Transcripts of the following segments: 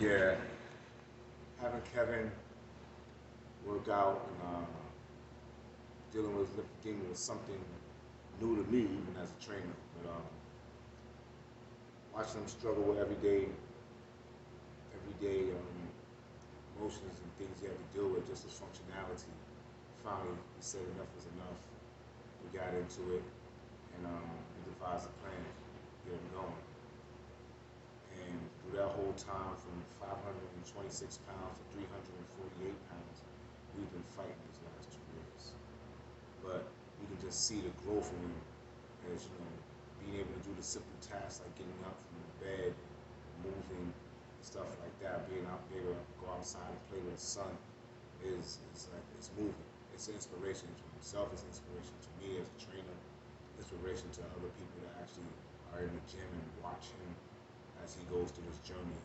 Yeah, having Kevin work out and dealing with lymphedema was something new to me, even as a trainer. But watching them struggle with everyday emotions and things you have to deal with, just as functionality. Finally, we said enough was enough. We got into it, and we devised a plan to get them going. And through that whole time, from 526 pounds to 348 pounds, we've been fighting these last 2 years. But you can just see the growth in him as, being able to do the simple tasks like getting up from the bed, moving, stuff like that, being able to go outside and play with the sun is like, it's moving. It's an inspiration to himself, it's an inspiration to me as a trainer, inspiration to other people that actually are in the gym and watch him as he goes through this journey.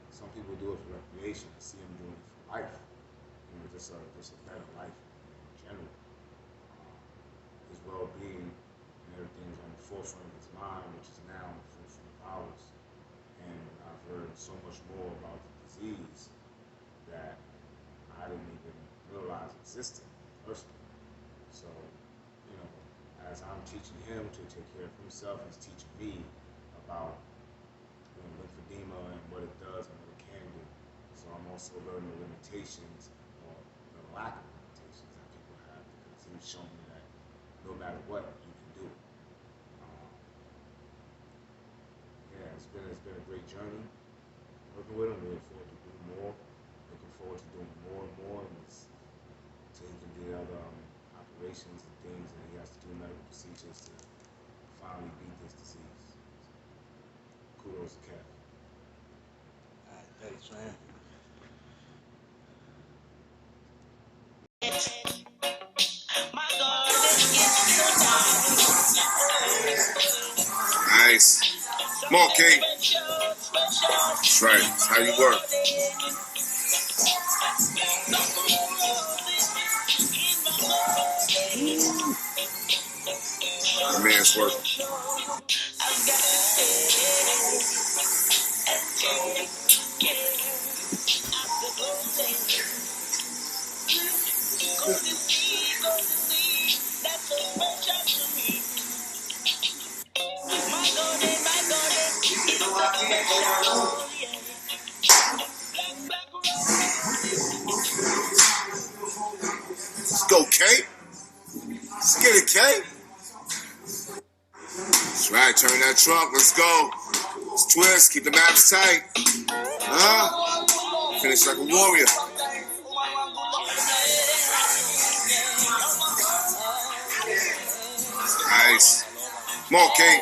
Some people do it for recreation. I see him doing it for life. Just a better life in general. His well-being and everything is on the forefront of his mind, which is now on the forefront of ours. And I've heard so much more about the disease that I didn't even realize existed personally. So, as I'm teaching him to take care of himself, he's teaching me about lymphedema and what it does and what it can do. So I'm also learning the limitations or the lack of limitations that people have, because he's shown me that no matter what, you can do it. It's been a great journey working with him. We look forward to doing more. Looking forward to doing more and more, until he can do other operations and things, and he has to do medical procedures to finally beat this disease. Kudos to Kev. All right, thanks, man. Nice. Come on, King. That's right. That's how you work. My man's working. Let's go, K. Let's get it, K. That's right. Turn that trunk. Let's go. Let's twist. Keep the maps tight. Finish like a warrior. Nice. Come on, King.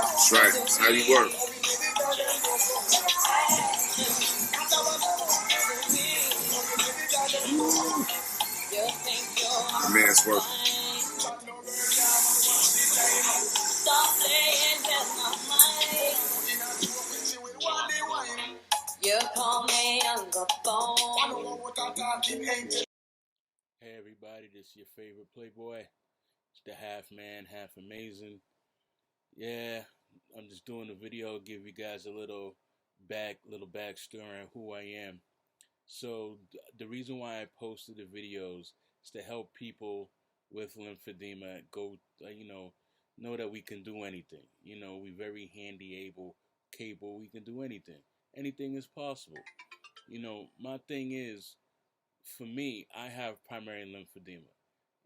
That's right. That's how you work. My man's working. You call me on the phone. Hey everybody, this is your favorite Playboy. It's the Halfman Halfamazing. Yeah, I'm just doing a video, give you guys a little backstory on who I am. So the reason why I posted the videos is to help people with lymphedema know that we can do anything. We're very handy, capable. We can do anything. Anything is possible. My thing is, for me, I have primary lymphedema.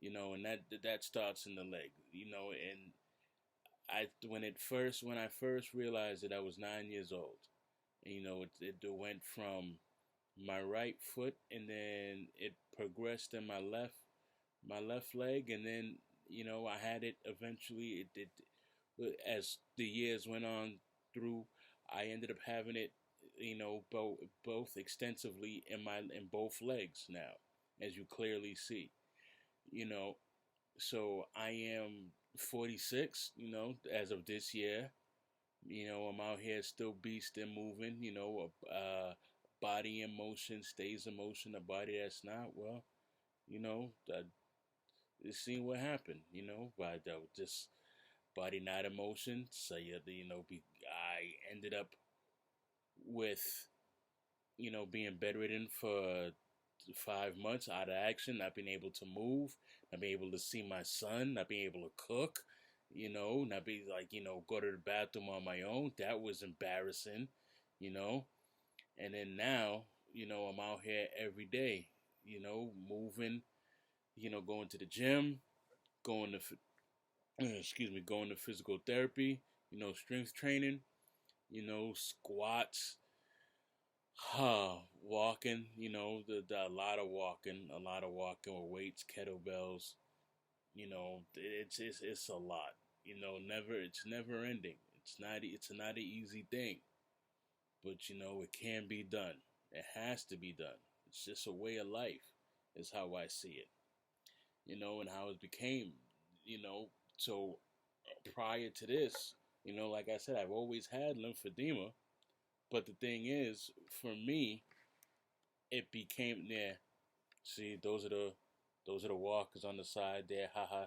And that starts in the leg. And when I first realized it, I was 9 years old. And, it went from my right foot, and then it progressed in my left leg, and then I had it eventually. As the years went on through, I ended up having it, both extensively in both legs now, as you clearly see. So I am 46, as of this year. I'm out here still beasting, moving, body in motion stays in motion. A body that's not, well, seeing what happened, but just body not in motion. So, I ended up with, being bedridden for 5 months out of action, not being able to move, not being able to see my son, not being able to cook, not be like, go to the bathroom on my own. That was embarrassing, you know. And then now, I'm out here every day, moving, going to the gym, going to, going to physical therapy, strength training, squats, walking, a lot of walking, with weights, kettlebells, it's a lot, it's never ending. It's not an easy thing, but it can be done. It has to be done. It's just a way of life, is how I see it, and how it became, so prior to this, like I said, I've always had lymphedema, but the thing is, for me, it became, yeah, see, those are the walkers on the side there, haha.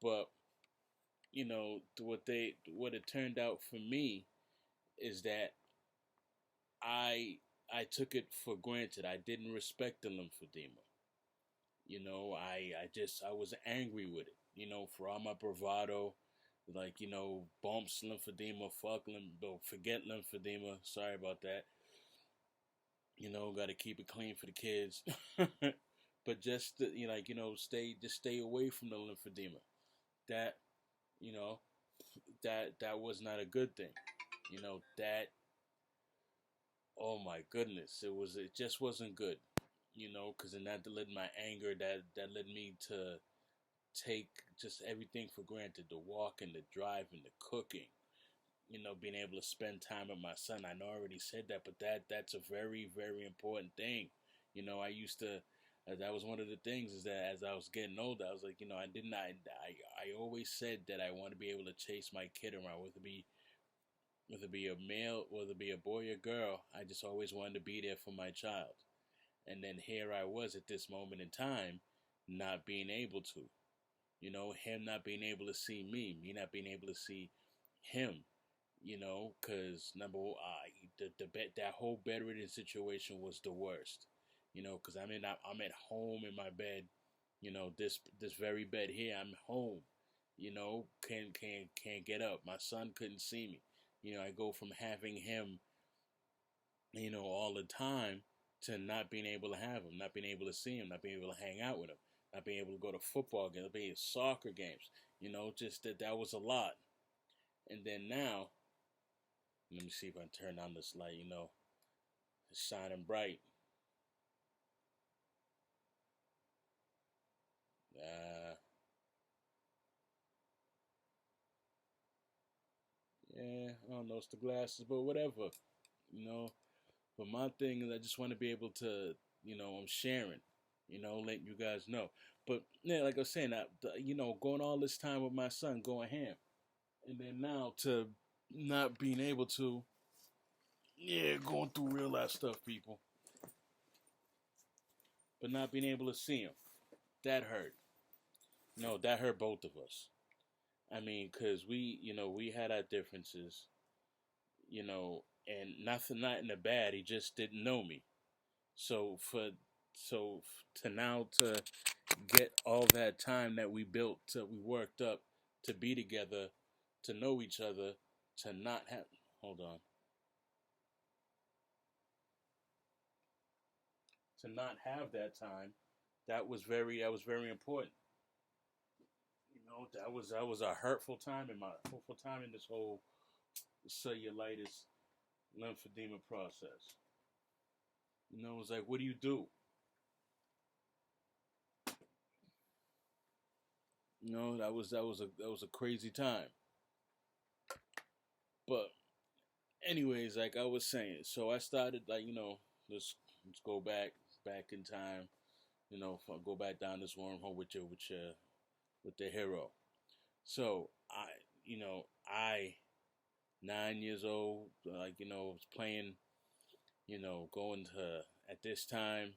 But what it turned out for me is that I took it for granted. I didn't respect the lymphedema. I was angry with it. For all my bravado, like, bumps lymphedema, forget lymphedema. Sorry about that. Got to keep it clean for the kids. But just stay away from the lymphedema. That, you know, that was not a good thing. That, oh my goodness, it just wasn't good. Because then that led my anger, that led me to take just everything for granted, the walking, the driving, the cooking, being able to spend time with my son. I know I already said that, but that's a very, very important thing. I used to, that was one of the things, is that as I was getting older, I was like, I always said that I want to be able to chase my kid around, whether it be a male, whether it be a boy or girl. I just always wanted to be there for my child. And then here I was at this moment in time, not being able to. Him not being able to see me not being able to see him. Because that whole bedridden situation was the worst. Because I'm at home in my bed. This very bed here, I'm home. Can't get up. My son couldn't see me. I go from having him, all the time, to not being able to have him, not being able to see him, not being able to hang out with him, not being able to go to football games, not being soccer games. Just that was a lot. And then now, let me see if I can turn on this light. It's shining bright. Yeah, I don't know, it's the glasses, but whatever. But my thing is, I just want to be able to, I'm sharing, letting you guys know. But yeah, like I was saying, going all this time with my son, going ham, and then now to not being able to, going through real life stuff, people, but not being able to see him, that hurt. That hurt both of us. I mean, cause we had our differences, and not in the bad. He just didn't know me. So to now to get all that time that we built, we worked up to be together, to know each other, to not have, hold on, to not have that time, that was very important. That was a hurtful time in this whole cellulitis lymphedema process. It was like, what do you do? That was a crazy time. But anyways, like I was saying, so I started, like, let's go back in time, go back down this wormhole with the hero. So I 9 years old, like, was playing, going to, at this time,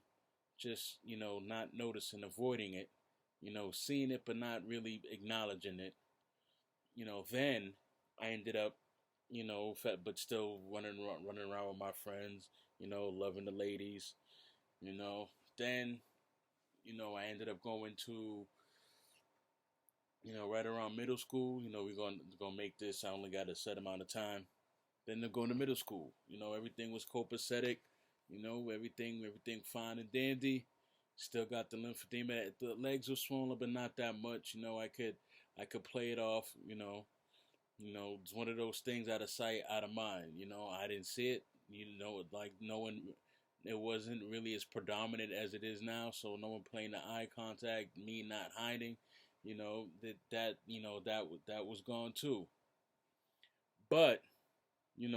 just, not noticing, avoiding it, seeing it but not really acknowledging it. Then I ended up, but still running around with my friends, loving the ladies, Then, I ended up going to, right around middle school. We're gonna make this. I only got a set amount of time. Then they're going to middle school. Everything was copacetic. Everything fine and dandy. Still got the lymphedema. The legs were swollen, but not that much. I could play it off. It's one of those things, out of sight, out of mind. I didn't see it. Like no one. It wasn't really as predominant as it is now. So no one playing the eye contact. Me not hiding. That was gone too. But it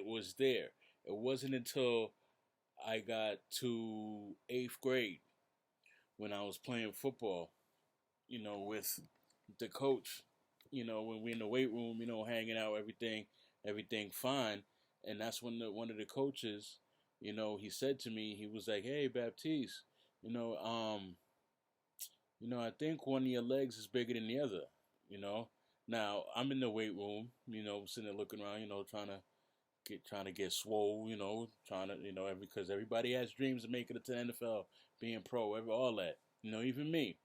was there. It wasn't until I got to 8th grade when I was playing football, with the coach, when we in the weight room, hanging out, everything fine. And that's when one of the coaches, he said to me, he was like, "Hey, Baptiste, you know, um, I think one of your legs is bigger than the other, you know." Now I'm in the weight room, sitting there looking around, trying to get swole, trying to, because everybody has dreams of making it to the NFL, being pro, all that, even me.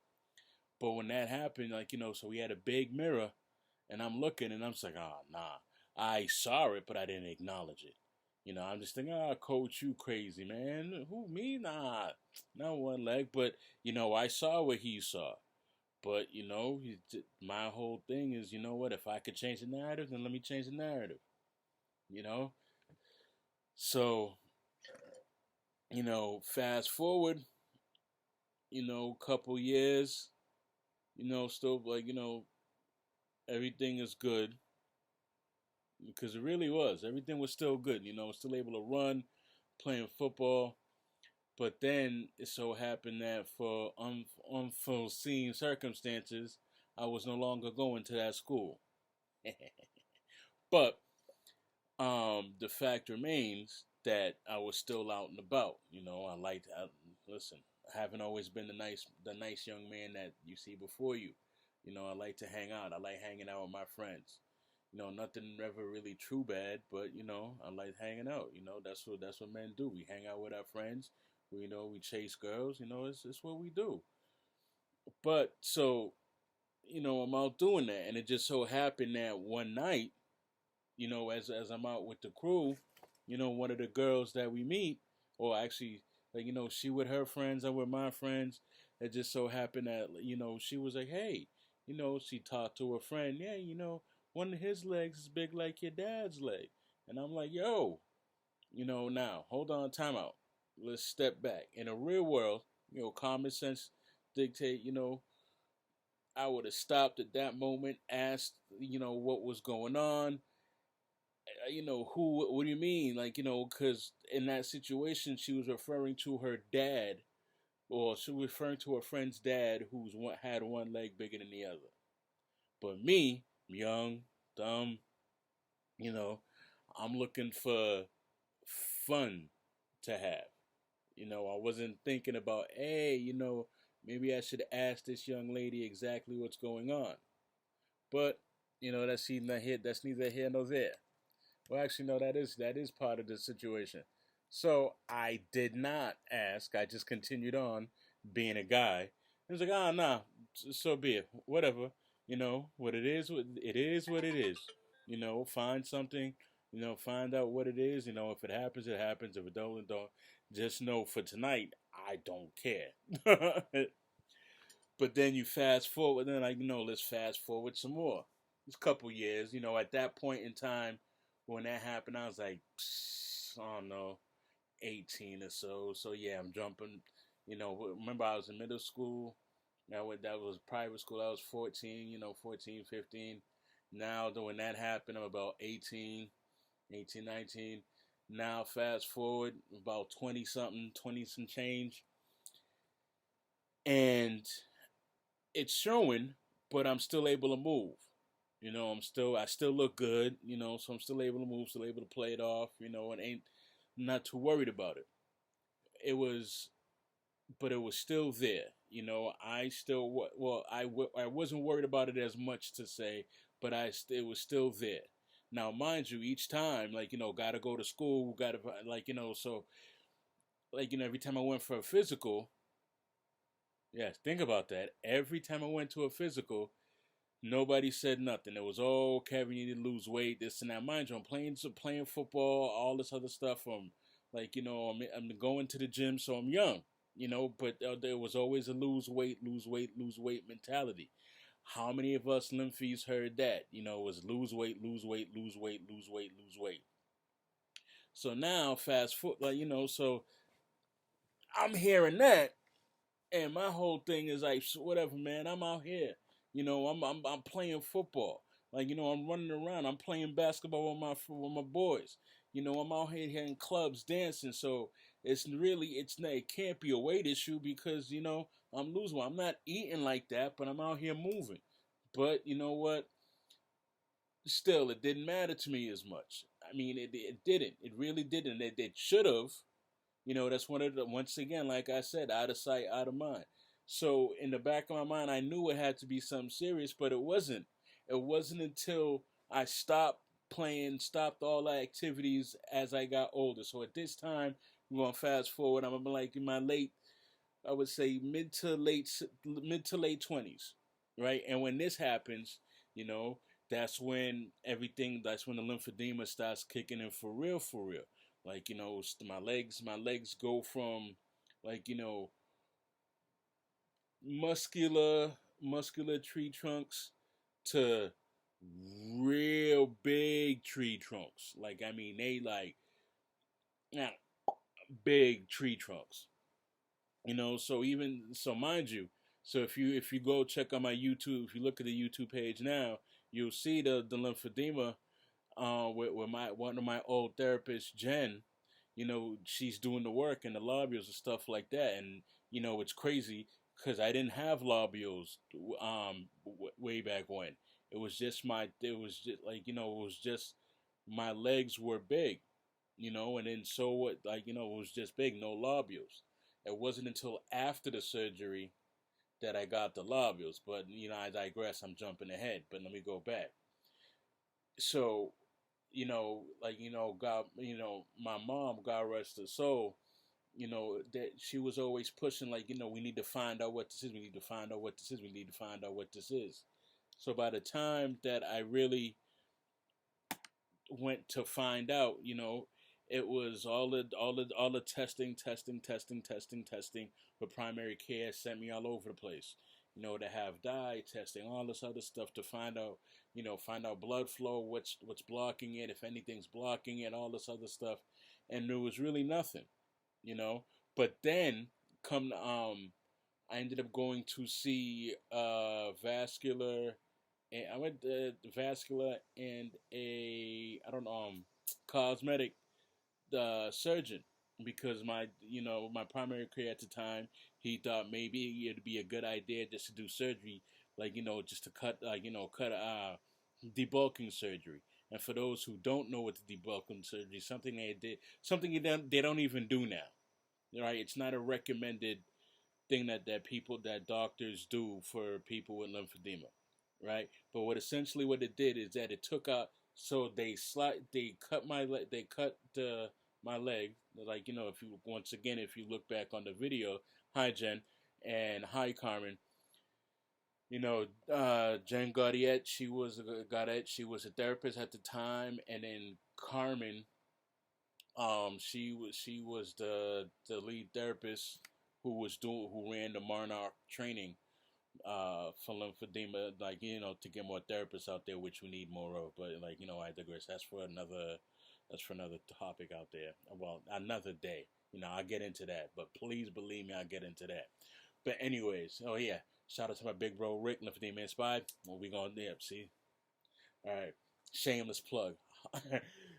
But when that happened, so we had a big mirror, and I'm looking, and I'm just like, oh, nah. I saw it, but I didn't acknowledge it. I'm just thinking, coach, you crazy, man. Who, me? Nah, not one leg. But, I saw what he saw. But, my whole thing is, what? If I could change the narrative, then let me change the narrative. So, fast forward, couple years, still like, everything is good. Because it really was. Everything was still good, still able to run, playing football. But then it so happened that for unforeseen circumstances, I was no longer going to that school. But the fact remains that I was still out and about. Listen, I haven't always been the nice young man that you see before you. I like to hang out. I like hanging out with my friends. Nothing ever really true bad, but I like hanging out. That's what men do. We hang out with our friends. We chase girls. It's what we do. But so, I'm out doing that, and it just so happened that one night, as I'm out with the crew, one of the girls that we meet, or actually, she with her friends, I'm with my friends. It just so happened that, she was like, hey, she talked to her friend, yeah, one of his legs is big like your dad's leg. And I'm like, yo, now, hold on, time out. Let's step back. In a real world, common sense dictate, I would have stopped at that moment, asked, what was going on. What do you mean? Because in that situation, she was referring to her dad, or she was referring to her friend's dad, had one leg bigger than the other. But me, young, dumb, I'm looking for fun to have. I wasn't thinking about, hey, maybe I should ask this young lady exactly what's going on. But, that's neither here nor there. Well, actually, no, that is part of the situation. So I did not ask. I just continued on being a guy. It was like, nah, so be it. Whatever. What it is, it is what it is. Find something. Find out what it is. If it happens, it happens. If it don't, it don't. Just know for tonight, I don't care. But then you fast forward, then let's fast forward some more. It's a couple years. At that point in time, when that happened, I was like, I don't know, 18 or so. So yeah, I'm jumping. Remember I was in middle school. That was private school. I was 14, 14, 15. Now, when that happened, I'm about 18, 19. Now, fast forward, about 20 something, 20 some change. And it's showing, but I'm still able to move. I still look good, so I'm still able to move, still able to play it off, and not too worried about it. But it was still there. I still, I wasn't worried about it as much to say, but it was still there. Now, mind you, each time, like, gotta go to school, gotta, like, so, like, every time I went for a physical, yes, think about that. Every time I went to a physical, nobody said nothing. It was, oh, Kevin, you need to lose weight, this and that. Mind you, I'm playing football, all this other stuff. Like, I'm going to the gym, so I'm young, but there was always a lose weight, lose weight, lose weight mentality. How many of us lymphies heard that? It was lose weight, lose weight, lose weight, lose weight, lose weight. So now, fast forward, like, so I'm hearing that, and my whole thing is like, whatever, man. I'm out here, I'm playing football, like, I'm running around, I'm playing basketball with my boys, I'm out here in clubs dancing. So it can't be a weight issue because I'm losing. I'm not eating like that, but I'm out here moving. But you know what? Still, it didn't matter to me as much. I mean, it didn't. It really didn't. It should have. That's one of the, once again, like I said, out of sight, out of mind. So in the back of my mind, I knew it had to be something serious, but it wasn't. It wasn't until I stopped all the activities as I got older. So at this time, we're going to fast forward. I'm like in my I would say mid to late 20s, right? And when this happens, you know, that's when that's when the lymphedema starts kicking in for real, for real. Like, my legs go from, like, muscular tree trunks to real big tree trunks. Like, I mean, they like, yeah, big tree trunks. So mind you, so if you go check on my YouTube, if you look at the YouTube page now, you'll see the lymphedema with one of my old therapists, Jen. She's doing the work and the lobules and stuff like that. And it's crazy because I didn't have lobules way back when. It was just like, it was just my legs were big, and then so what, like, it was just big, no lobules. It wasn't until after the surgery that I got the lobules. But I digress. I'm jumping ahead. But let me go back. So, like, God, my mom, God rest her soul, that she was always pushing, like, we need to find out what this is. We need to find out what this is. We need to find out what this is. So by the time that I really went to find out, it was all the testing with primary care sent me all over the place. To have dye testing, all this other stuff to find out, find out blood flow, what's blocking it, if anything's blocking it, all this other stuff, and there was really nothing, But then I ended up going to see vascular, and I went to vascular and I don't know, cosmetic surgeon, because my primary care at the time, he thought maybe it'd be a good idea just to do surgery, like, just to cut debulking surgery. And for those who don't know what the debulking surgery is, something they don't even do now, right? It's not a recommended thing that doctors do for people with lymphedema, right? But what it did is that it took out, so they cut my leg, my leg, like, if you look back on the video, hi Jen and hi Carmen, Jen Gaudiet, she was a therapist at the time, and then Carmen, she was the lead therapist who ran the Monarch training for lymphedema, like, to get more therapists out there, which we need more of. But, like, I digress. That's for another topic out there. Well, another day. I'll get into that. But please believe me, I'll get into that. But anyways, oh yeah, shout out to my big bro Rick, Lymphedema Inspired. Well, we gonna see. All right, shameless plug.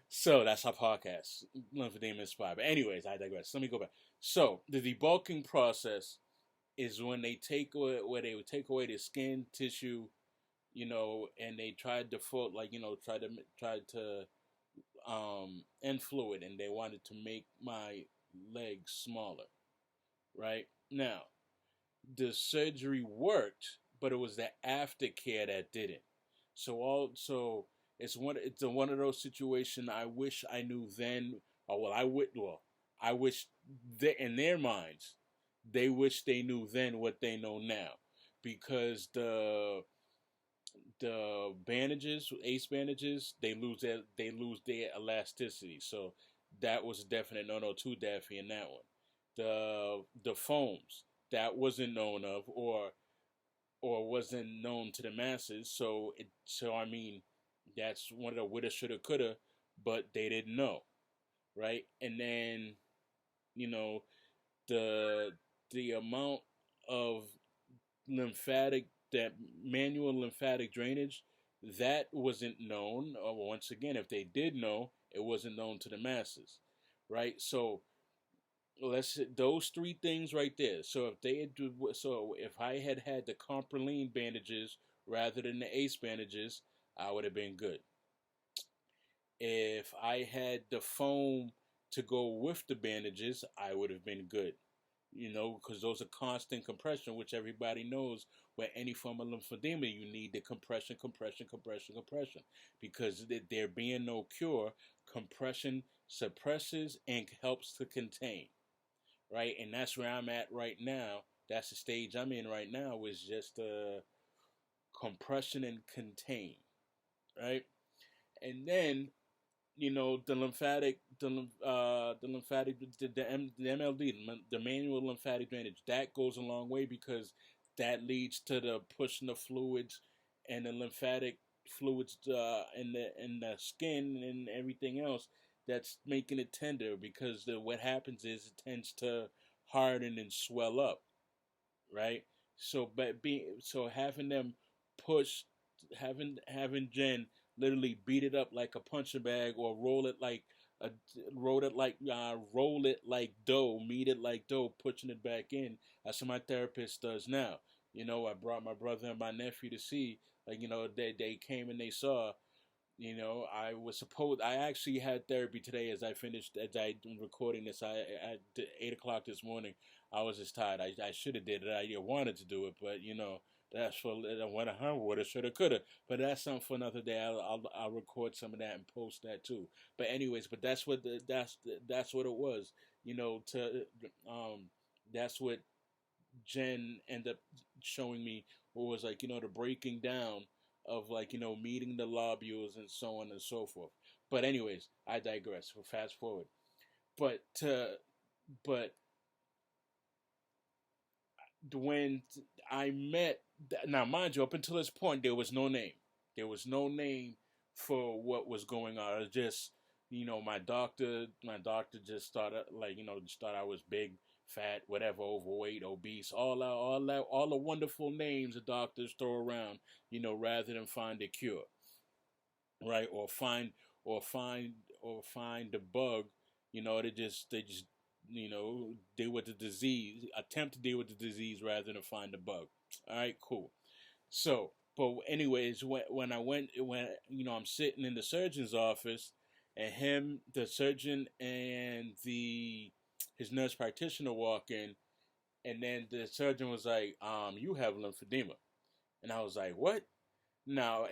So that's our podcast, Lymphedema Inspired. But anyways, I digress. Let me go back. So the debulking process is when they take away, the skin tissue, and they tried to try to end fluid, and they wanted to make my legs smaller. Right now, the surgery worked, but it was the aftercare that didn't. So it's one of those situations I wish I knew then, or I wish they, in their minds, they wish they knew then what they know now, because the bandages, ace bandages, they lose their elasticity. So that was a definite no to Daffy in that one. The foams, that wasn't known of, or wasn't known to the masses. So I mean, that's one of the woulda, shoulda, coulda, but they didn't know, right? And then, you know, the amount of lymphatic, that manual lymphatic drainage, that wasn't known. Or once again, if they did know, it wasn't known to the masses, right? So those three things right there. So if I had the Compraline bandages rather than the Ace bandages, I would have been good. If I had the foam to go with the bandages, I would have been good. Because those are constant compression, which everybody knows. Where any form of lymphedema, you need the compression, because there being no cure, compression suppresses and helps to contain, right? And that's where I'm at right now. That's the stage I'm in right now, is just compression and contain, right? And then, the lymphatic, the MLD, the manual lymphatic drainage, that goes a long way, because that leads to the pushing the fluids and the lymphatic fluids in the skin and everything else, that's making it tender, because what happens is it tends to harden and swell up, right? So having them push, having Jen literally beat it up like a punching bag, or roll it like dough, knead it like dough, pushing it back in. That's what my therapist does now. I brought my brother and my nephew to see, they came and they saw. I actually had therapy today. As I recording this, at 8 o'clock this morning, I was just tired. I should have did it. I wanted to do it, but that's for what I woulda, shoulda, coulda. But that's something for another day. I'll record some of that and post that too. But anyways, that's what that's what it was. That's what Jen ended up showing me, what was the breaking down of meeting the lobules and so on and so forth. But anyways, I digress. We'll fast forward. But when I met, now mind you, up until this point, there was no name. There was no name for what was going on. It was just, my doctor just thought, just thought I was big, fat, whatever, overweight, obese, all the wonderful names the doctors throw around, rather than find a cure, right? Or find the bug, they just deal with the disease, attempt to deal with the disease rather than find the bug. All right, cool. So, but anyways, when I'm sitting in the surgeon's office, and the surgeon and his nurse practitioner walk in, and then the surgeon was like, you have lymphedema. And I was like, what? Now,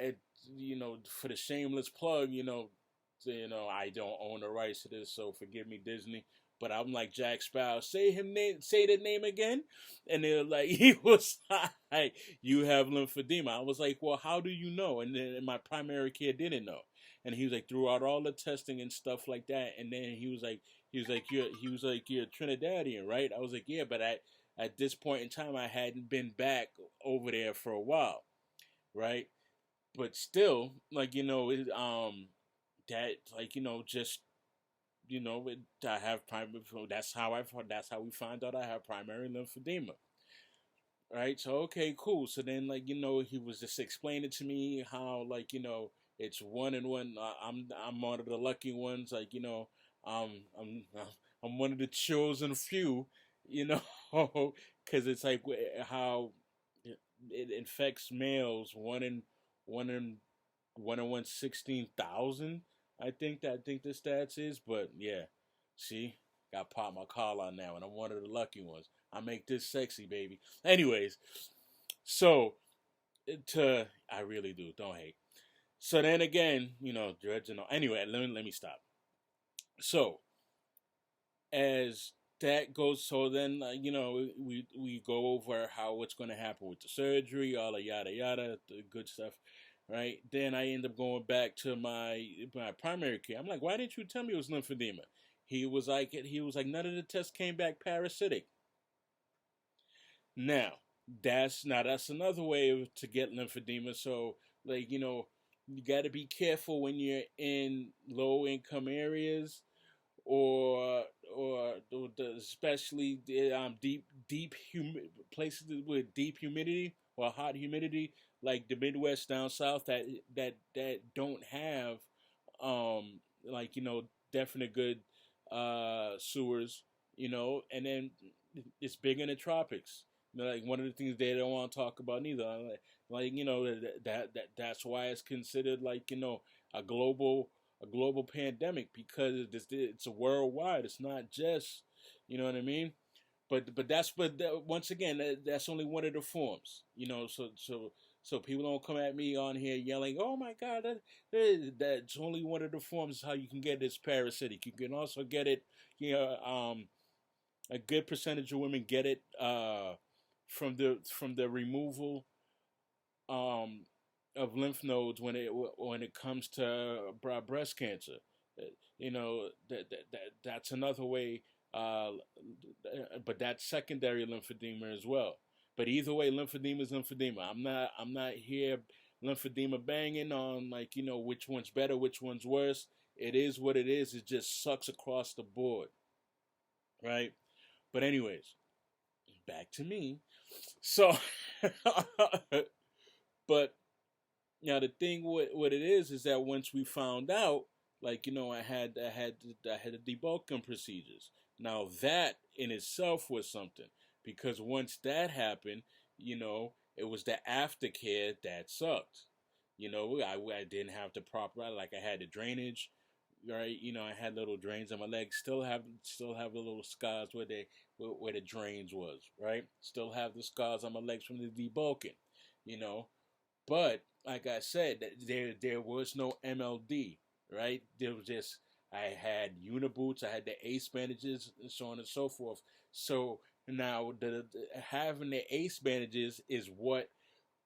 for the shameless plug, I don't own the rights to this, so forgive me, Disney. But I'm like Jack Sparrow, say the name again, and they're like, he was like, you have lymphedema. I was like, well, how do you know? And then my primary care didn't know, and he was like, throughout all the testing and stuff like that, and then he was like, you're Trinidadian, right? I was like, yeah, but at this point in time, I hadn't been back over there for a while, right? But still, just I have primary. That's how we find out I have primary lymphedema, right? So okay, cool. So then, he was just explaining to me how, it's one and one. I'm one of the lucky ones. I'm I'm one of the chosen few, because it's like how it infects males, one in 116,000. I think the stats is, but yeah, see, got pop my collar on now, and I'm one of the lucky ones. I make this sexy, baby. Anyways, so I really do. Don't hate. So then again, dreads and all. Anyway, let me stop. So as that goes, so then we go over how what's going to happen with the surgery, all the yada yada, the good stuff, right? Then I end up going back to my primary care. I'm like, why didn't you tell me it was lymphedema? He was like, none of the tests came back parasitic. Now that's another way to get lymphedema. So you got to be careful when you're in low income areas or especially deep places with deep humidity or hot humidity like the Midwest down south that don't have definite good sewers, and then it's big in the tropics. Like one of the things they don't want to talk about neither. That's why it's considered a global pandemic, because it's a worldwide. It's not just, you know what I mean. But once again, that's only one of the forms. So people don't come at me on here yelling, "Oh my God, that's only one of the forms how you can get this parasitic." You can also get it. A good percentage of women get it from the removal of lymph nodes when it comes to breast cancer. That's another way. But that's secondary lymphedema as well. But either way, lymphedema is lymphedema. I'm not here lymphedema banging on which one's better, which one's worse. It is what it is. It just sucks across the board, right? But anyways, back to me. So, but now the thing what it is that once we found out, I had the debulking procedures. Now that in itself was something, because once that happened, it was the aftercare that sucked. I didn't have the proper, I had the drainage, right? I had little drains on my legs. Still have the little scars where the drains was, right? Still have the scars on my legs from the debulking, But like I said, there was no MLD, right? There was just, I had uniboots, I had the ACE bandages, and so on and so forth. So now having the ACE bandages is what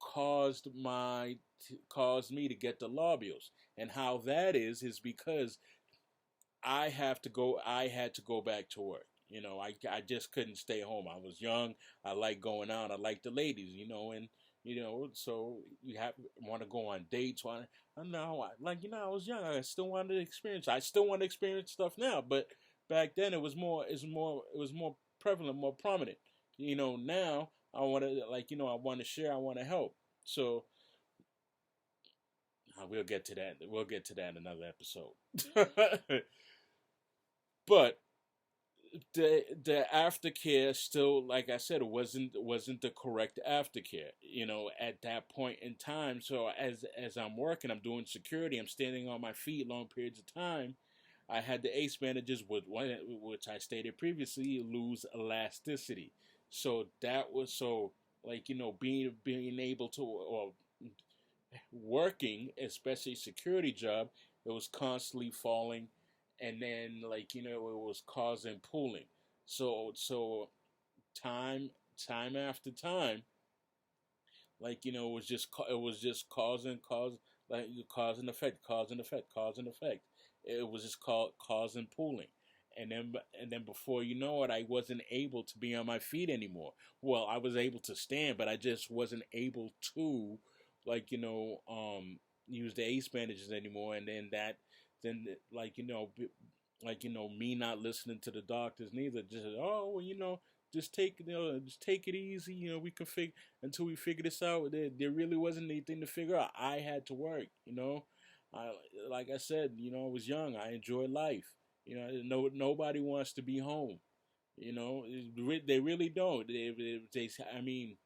caused me to get the lobules. And how that is because I had to go back to work. I just couldn't stay home. I was young. I like going out. I like the ladies, and so you want to go on dates. I know, I was young. I still wanted to experience. I still want to experience stuff now, but back then it was more prevalent, more prominent. Now I want to I want to share. I want to help. So we'll get to that. We'll get to that in another episode. But the aftercare still, like I said, it wasn't the correct aftercare, at that point in time. So as I'm working, I'm doing security, I'm standing on my feet long periods of time. I had the ACE bandages which I stated previously, lose elasticity. So that was being able to, or working, especially security job, it was constantly falling, and then it was causing pooling. So time after time, it was just causing cause and effect, cause and effect, cause and effect. It was just causing pooling. And then before you know it, I wasn't able to be on my feet anymore. Well, I was able to stand, but I just wasn't able to use the ACE bandages anymore. And then me not listening to the doctors neither. Just, oh well, just take it easy. We can figure until we figure this out. There really wasn't anything to figure out. I had to work. Like I said, I was young. I enjoyed life. Nobody wants to be home. They really don't. I mean,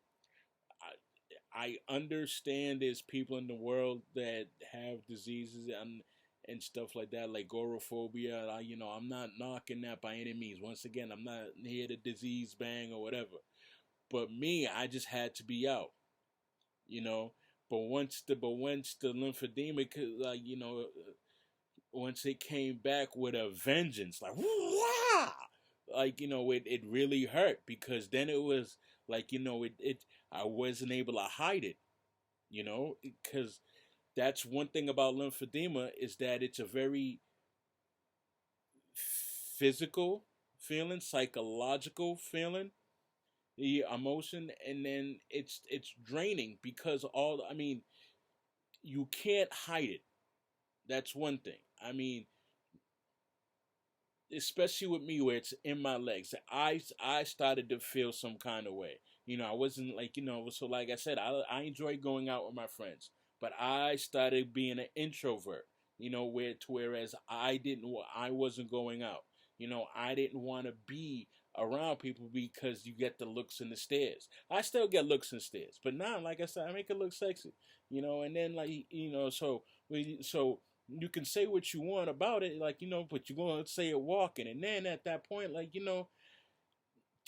I understand there's people in the world that have diseases and stuff like that, like agoraphobia. I'm not knocking that by any means. Once again, I'm not here to disease bang or whatever. But me, I just had to be out, once the lymphedema, like, once it came back with a vengeance, like, wow, like, it really hurt, because then it was like, I wasn't able to hide it, because that's one thing about lymphedema, is that it's a very physical feeling, psychological feeling, the emotion, and then it's draining, because you can't hide it. That's one thing. Especially with me, where it's in my legs, I started to feel some kind of way. I wasn't like, so like I said, I enjoy going out with my friends, but I started being an introvert. Whereas I wasn't going out. I didn't want to be around people, because you get the looks and the stares. I still get looks and stares, but now, like I said, I make it look sexy. And then, like, so you can say what you want about it, like, but you're gonna say it walking, and then at that point, like,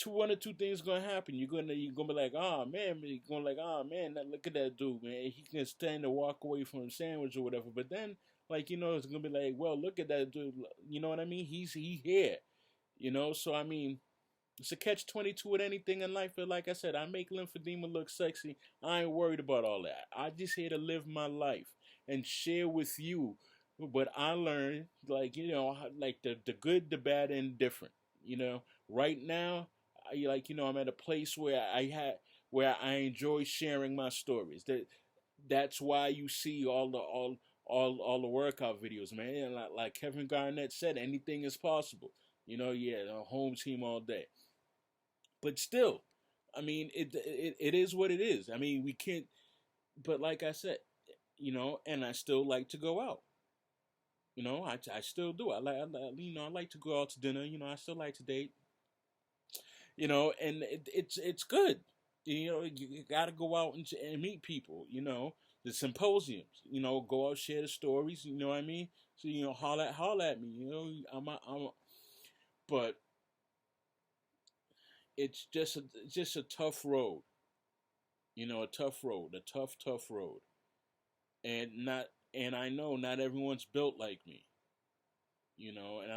one or two things gonna happen. You're gonna be like, oh man, you're gonna like, oh man, look at that dude, man. He can stand to walk away from a sandwich or whatever. But then, like, it's gonna be like, well, look at that dude. You know what I mean? He here. So it's a catch-22 with anything in life. But like I said, I make lymphedema look sexy. I ain't worried about all that. I just here to live my life and share with you what I learned. Like, like the good, the bad, and different. Right now, I'm at a place where I enjoy sharing my stories. That's why you see all the workout videos, man. And like Kevin Garnett said, anything is possible. The home team all day. But still, it is what it is. We can't. But like I said, and I still like to go out. I still do. I like to go out to dinner. I still like to date. And it's good. You got to go out and meet people. The symposiums. Go out, share the stories. You know what I mean? So holler at me. But it's just a tough road. A tough road, a tough road, and I know not everyone's built like me. And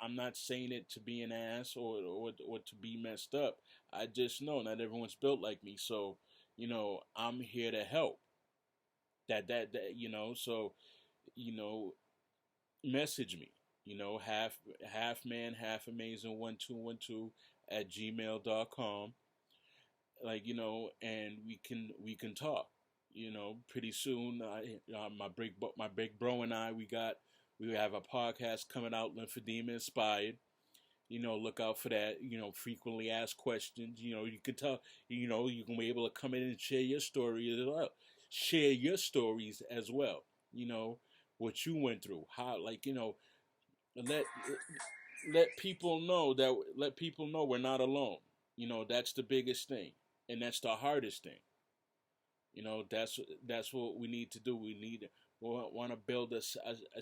I'm not saying it to be an ass or to be messed up. I just know not everyone's built like me. So, I'm here to help. That so, message me. Halfman Halfamazing 1212 at gmail.com. Like, and we can talk. Pretty soon. My big bro and I, we have a podcast coming out, Lymphedema Inspired. Look out for that. Frequently asked questions. You can tell. You can be able to come in and share your story as well. Share your stories as well. What you went through. How, like, let people know we're not alone. That's the biggest thing, and that's the hardest thing. That's what we need to do. We want to build a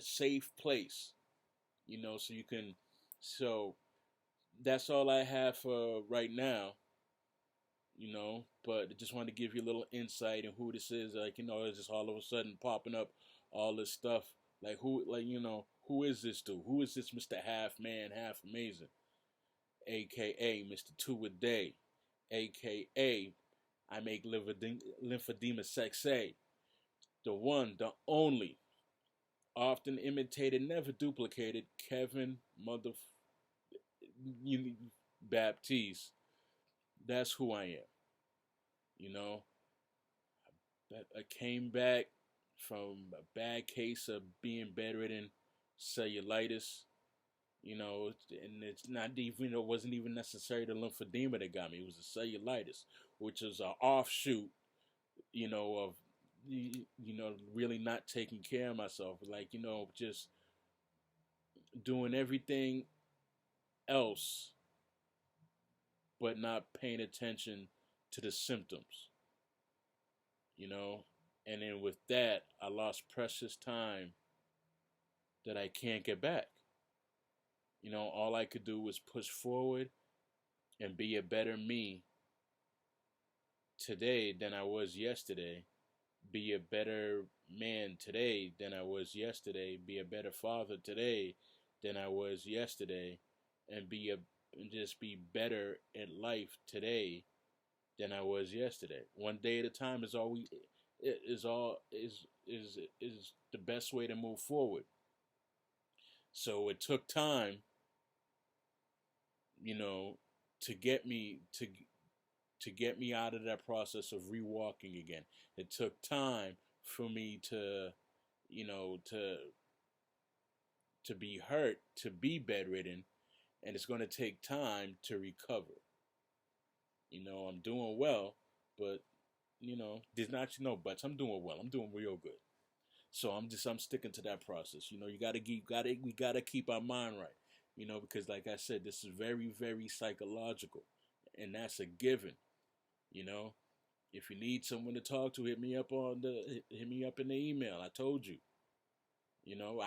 safe place. So you can. So that's all I have for right now. But I just wanted to give you a little insight in who this is. Like, it's just all of a sudden popping up all this stuff. Like, who is this dude? Who is this Mr. Halfman Halfamazing? AKA Mr. Two a Day. AKA I make lymphedema sexy. The one, the only, often imitated, never duplicated, Kevin Baptiste. That's who I am. I came back from a bad case of being bedridden, cellulitis. And it's not even, it wasn't even necessarily the lymphedema that got me. It was the cellulitis, which is an offshoot, of, really not taking care of myself. Like, just doing everything else, but not paying attention to the symptoms, And then with that, I lost precious time that I can't get back. All I could do was push forward and be a better me today than I was yesterday. be a better man today than I was yesterday, be a better father today than I was yesterday, and just be better at life today than I was yesterday. One day at a time is the best way to move forward. So it took time, you know, to get me out of that process of rewalking again. It took time for me to, you know, to be hurt, to be bedridden, and it's going to take time to recover. You know, I'm doing well, but you know, there's not no buts. I'm doing well. I'm doing real good. So I'm sticking to that process. You know, we gotta keep our mind right. You know, because like I said, this is very, very psychological, and that's a given. You know, if you need someone to talk to, hit me up in the email. I told you. You know,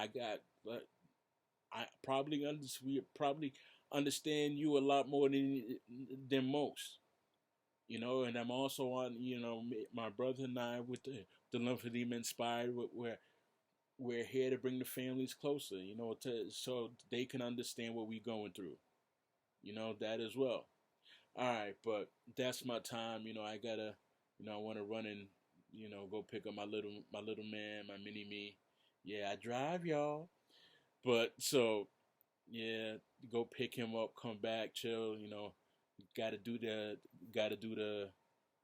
we probably understand you a lot more than most. You know, and I'm also on, you know, my brother and I with the lymphedema inspired. We're here to bring the families closer, you know, so they can understand what we're going through. You know, that as well. All right, but that's my time. You know, I gotta, you know, I want to run and, you know, go pick up my little man, my mini me. Yeah, I drive, y'all. But so yeah, go pick him up, come back, chill. You know, gotta do the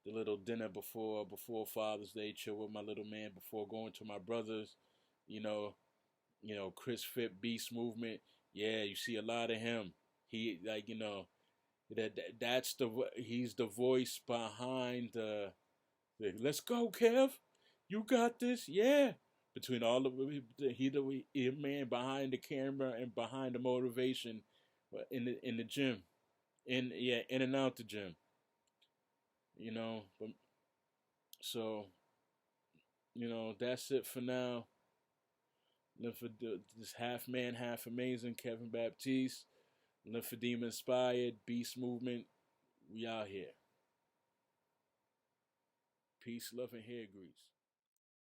the little dinner before Father's Day, chill with my little man before going to my brothers. You know, Chrisfit Beast Movement. Yeah, you see a lot of him. He like he's the voice behind the let's go, Kev. You got this. Yeah. Between all of he man behind the camera and behind the motivation in the gym. In and out the gym. You know, but so that's it for now. This half man, half amazing Kevin Baptiste, lymphedema inspired beast movement. We out here. Peace, love, and hair grease.